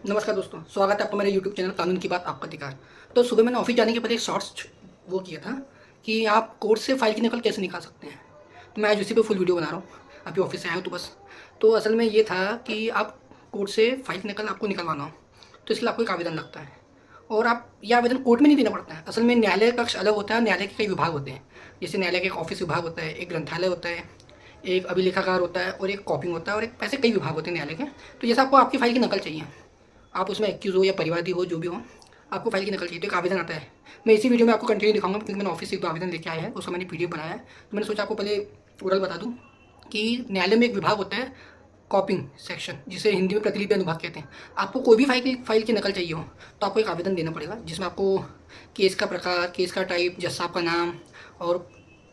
नमस्कार दोस्तों, स्वागत है आपका मेरे यूट्यूब चैनल कानून की बात आपका अधिकार। तो सुबह मैंने ऑफिस जाने के पहले एक शॉर्ट्स वो किया था कि आप कोर्ट से फाइल की नकल कैसे निकाल सकते हैं। तो मैं आज उसी पे फुल वीडियो बना रहा हूँ। अभी ऑफिस से आया हूँ तो बस। तो असल में ये था कि आप कोर्ट से फाइल की नकल आपको निकलवाना हो तो इसके लिए आपको एक आवेदन लगता है। और आप यह आवेदन कोर्ट में नहीं देना पड़ता है। असल में न्यायालय कक्ष अलग होता है। न्यायालय के कई विभाग होते हैं। जैसे न्यायालय का एक ऑफिस विभाग होता है, एक ग्रंथालय होता है, एक अभिलेखागार होता है और एक कॉपिंग होता है और एक ऐसे कई विभाग होते हैं न्यायालय के। तो जैसे आपको आपकी फाइल की नकल चाहिए, आप उसमें एक्यूज़ हो या परिवादी हो, जो भी हो, आपको फाइल की नकल चाहिए तो एक आवेदन आता है। मैं इसी वीडियो में आपको कंटिन्यू दिखाऊंगा क्योंकि मैंने ऑफिस से एक दो आवेदन लेके आया है, उसका मैंने पीडीएफ बनाया है। तो मैंने सोचा आपको पहले ओरल बता दूं कि न्यायालय में एक विभाग होता है कॉपिंग सेक्शन, जिसे हिंदी में प्रतिलिपि अनुभाग कहते हैं। आपको कोई भी फाइल की नकल चाहिए हो तो आपको एक आवेदन देना पड़ेगा जिसमें आपको केस का प्रकार, केस का टाइप, जज साहब का नाम और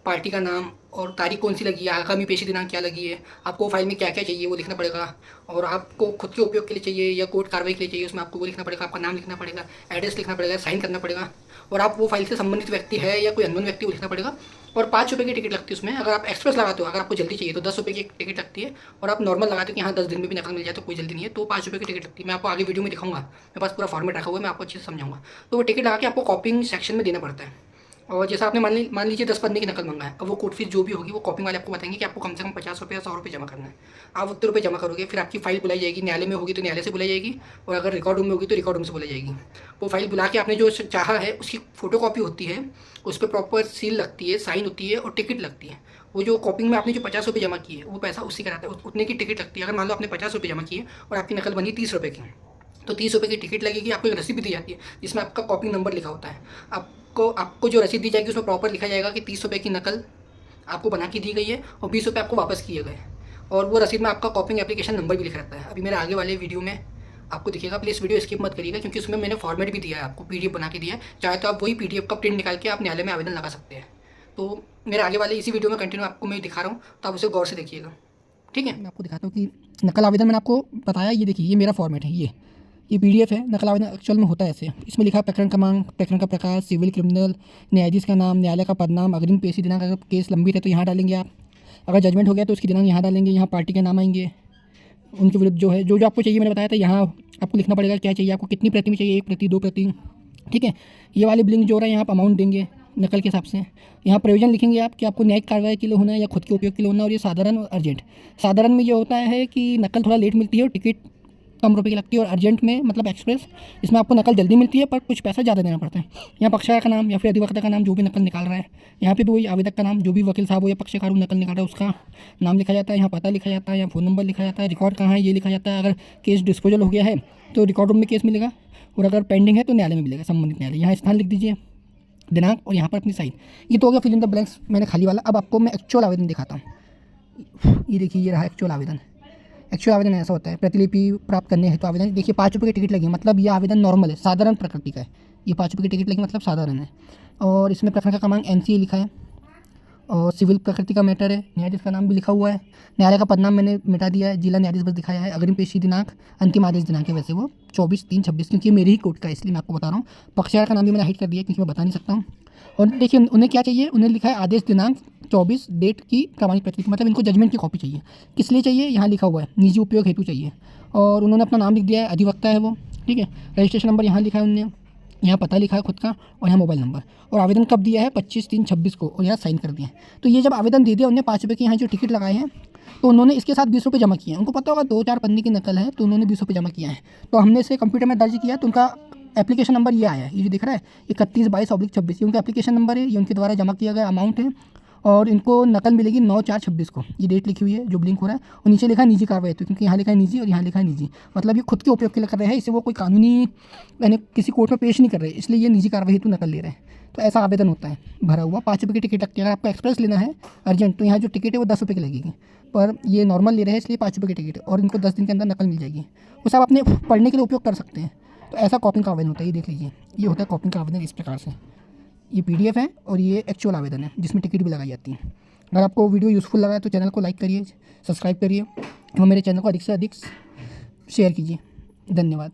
पार्टी का नाम और तारीख कौन सी लगी है, आगामी पेशी दिनांक क्या लगी है, आपको फाइल में क्या क्या चाहिए वो लिखना पड़ेगा। और आपको खुद के उपयोग के लिए चाहिए या कोर्ट कार्रवाई के लिए चाहिए, उसमें आपको वो लिखना पड़ेगा, आपका नाम लिखना पड़ेगा, एड्रेस लिखना पड़ेगा, साइन करना पड़ेगा। और आप वो फाइल से संबंधित व्यक्ति है या कोई अननोन व्यक्ति वो लिखना पड़ेगा। और 5 रुपये की टिकट लगती है उसमें। अगर आप एक्सप्रेस लगाते हो, अगर आपको जल्दी चाहिए तो 10 रुपये की एक टिकट लगती है। और आप नॉर्मल लगाते हो कि हाँ 10 दिन में भी नकल मिल जाए तो कोई जल्दी नहीं है, तो 5 रुपये की टिकट लगती है। मैं आपको आगे वीडियो में दिखाऊंगा, मेरे पास पूरा फॉर्मेट रखा हुआ है, मैं आपको अच्छे से समझाऊंगा। तो वो टिकट लगा के आपको कॉपिंग सेक्शन में देना पड़ता है। और जैसा आपने मान लीजिए 10 पन्ने की नकल मंगा है, अब वो कोर्ट फीस जो भी होगी वो कॉपिंग वाले आपको बताएंगे कि आपको कम से कम 50 रुपये या 100 रुपये जमा करना है। आप उतने रुपये जमा करोगे, फिर आपकी फाइल बुलाई जाएगी। न्यायालय में होगी तो न्यायालय से बुलाई जाएगी, और अगर रिकॉर्ड रूम में होगी तो रिकॉर्ड रूम से बुलाई जाएगी। वो फाइल बुला के आपने जो चाहा है उसकी फोटो कॉपी होती है, उस पर प्रॉपर सील लगती है, साइन होती है और टिकट लगती है। वो जो कॉपिंग में आपने जो 50 रुपये जमा किए वो पैसा उसी का रहता है, उतने की टिकट लगती है। अगर मान लो आपने 50 रुपये जमा किए और आपकी नकल बनी 30 रुपये की, तो 30 रुपये की टिकट लगेगी। आपको एक रसीद भी दी जाती है जिसमें आपका कॉपी नंबर लिखा होता है। आपको जो रसीद दी जाएगी उसमें प्रॉपर लिखा जाएगा कि 30 रुपये की नकल आपको बना के दी गई है और 20 रुपये आपको वापस किए गए। और वो रसीद में आपका कॉपिंग एप्लीकेशन नंबर भी लिखा रहता है। अभी मेरे आगे वाले वीडियो में आपको दिखेगा, प्लीज़ वीडियो स्किप मत करिएगा क्योंकि उसमें मैंने फॉर्मेट भी दिया है, आपको पीडीएफ बना के दिया है। चाहे तो आप वही पीडीएफ का प्रिंट निकाल के आप न्यायालय में आवेदन लगा सकते हैं। तो मेरे आगे वाले इसी वीडियो में कंटिन्यू आपको मैं दिखा रहा हूँ, तो आप उसे गौर से देखिएगा, ठीक है। मैं आपको दिखाता हूँ कि नकल आवेदन मैंने आपको बताया। ये देखिए, ये मेरा फॉर्मेट है, ये पीडीएफ है। नकल आवेदन एक्चुअल में होता है ऐसे। इसमें लिखा है प्रकरण क्रमांक, प्रकरण का प्रकार, सिविल, क्रिमिनल, न्यायाधीश का नाम, न्यायालय का पदनाम, अग्रिम पेशी दिनांक, अगर केस लंबित है तो यहाँ डालेंगे आप, अगर जजमेंट हो गया तो उसकी दिनांक यहाँ डालेंगे, यहाँ पार्टी के नाम आएंगे, उनके विरुद्ध जो है जो आपको चाहिए मैंने बताया था। यहाँ आपको लिखना पड़ेगा क्या चाहिए, आपको कितनी प्रति में चाहिए, 1 प्रति, 2 प्रति, ठीक है। ये वाली बिलिंग जो हो रहा है यहाँ आप अमाउंट देंगे नकल के हिसाब से। यहाँ प्रयोजन लिखेंगे आप कि आपको न्यायिक कार्रवाई के लिए होना है या खुद के उपयोग के लिए होना है। और ये साधारण और अर्जेंट। साधारण में ये होता है कि नकल थोड़ा लेट मिलती है और टिकट कम रुपए की लगती है। और अर्जेंट में मतलब एक्सप्रेस, इसमें आपको नकल जल्दी मिलती है पर कुछ पैसा ज़्यादा देना पड़ता है। यहाँ पक्षकार का नाम या फिर अधिवक्ता का नाम जो भी नकल निकाल रहा है, यहाँ पे भी वही आवेदक का नाम, जो भी वकील साहब हो या पक्षकार हो नकल निकाल रहा है उसका नाम लिखा जाता है। यहाँ पता लिखा जाता है, यहाँ फ़ोन नंबर लिखा जाता है, रिकॉर्ड कहाँ है ये लिखा जाता है। अगर केस डिस्पोजल हो गया है तो रिकॉर्ड रूम में केस मिलेगा, और अगर पेंडिंग है तो न्यायालय में मिलेगा, संबंधित न्यायालय। यहाँ स्थान लिख दीजिए, दिनांक, और यहाँ पर अपनी साइन। ये तो हो गया फिल इन द ब्लैंक्स, मैंने खाली वाला। अब आपको मैं एक्चुअल आवेदन दिखाता हूँ। ये देखिए, ये रहा एक्चुअल आवेदन। एक्चुअल आवेदन ऐसा होता है। प्रतिलिपि प्राप्त करने है तो आवेदन देखिए 5 रुपये की टिकट लगी, मतलब ये आवेदन नॉर्मल है, साधारण प्रकृति का है। ये 5 रुपये की टिकट लगी मतलब साधारण है। और इसमें प्रकरण का क्रमांक NCA लिखा है, और सिविल प्रकृति का मैटर है। न्यायाधीश का नाम भी लिखा हुआ है, न्यायालय का पदनाम मैंने मिटा दिया है, जिला न्यायाधीश बस दिखाया है। अग्रिम पेशी दिनांक, अंतिम आदेश दिनांक है वैसे वो 24/3/26, क्योंकि मेरी ही कोर्ट का है इसलिए मैं आपको बता रहा हूँ। पक्षकार का नाम भी मैंने हाइड कर दिया क्योंकि मैं बता नहीं सकता हूँ। और देखिए उन्हें क्या चाहिए, उन्हें लिखा है आदेश दिनांक 24 डेट की प्रमाणित प्रति, मतलब इनको जजमेंट की कॉपी चाहिए। किस लिए चाहिए यहाँ लिखा हुआ है, निजी उपयोग हेतु चाहिए। और उन्होंने अपना नाम लिख दिया है, अधिवक्ता है वो, ठीक है। रजिस्ट्रेशन नंबर यहाँ लिखा है उन्होंने, यहाँ पता लिखा है खुद का, और यहाँ मोबाइल नंबर। और आवेदन कब दिया है, 25/3/26 को, और यहाँ साइन कर दिया है। तो ये जब आवेदन दे दिया उन्होंने 5 रुपये के यहाँ जो टिकट लगाए हैं, तो उन्होंने इसके साथ 20 रुपये जमा किए हैं। उनको पता होगा 2-4 पन्ने की नकल है तो उन्होंने 20 रुपये जमा किया है। तो हमने इसे कंप्यूटर में दर्ज किया तो उनका एप्लीकेशन नंबर ये आया है, ये जो दिख रहा है 31/22/26, ये उनका एप्लीकेशन नंबर है, ये उनके द्वारा जमा किया गया अमाउंट है। और इनको नकल मिलेगी 9/4/26 को, ये डेट लिखी हुई है जो ब्लिंक हो रहा है। और नीचे लिखा है निजी कार्रवाई हेतु, क्योंकि यहाँ लिखा है निजी और यहाँ लिखा है निजी, मतलब ये खुद के उपयोग के लिए कर रहे हैं, इसे वो कोई कानूनी यानी किसी कोर्ट में पेश नहीं कर रहे, इसलिए ये निजी कार्रवाई हेतु नकल ले रहे हैं। तो ऐसा आवेदन होता है भरा हुआ। 5 रुपये की टिकट लगती है। अगर आपको एक्सप्रेस लेना है अर्जेंट तो यहाँ जो टिकट है वो 10 रुपये की लगेगी, पर ये नॉर्मल ले रहे हैं इसलिए 5 रुपये की टिकट है, और इनको 10 दिन के अंदर नकल मिल जाएगी। वो सब अपने पढ़ने के लिए उपयोग कर सकते हैं। तो ऐसा कॉपिंग का आवेदन होता है। ये देख लीजिए, ये होता है कॉपिंग का आवेदन इस प्रकार से। ये पीडीएफ है और ये एक्चुअल आवेदन है जिसमें टिकट भी लगाई जाती है। अगर आपको वीडियो यूज़फुल लगा है तो चैनल को लाइक करिए, सब्सक्राइब करिए और मेरे चैनल को अधिक से अधिक शेयर कीजिए। धन्यवाद।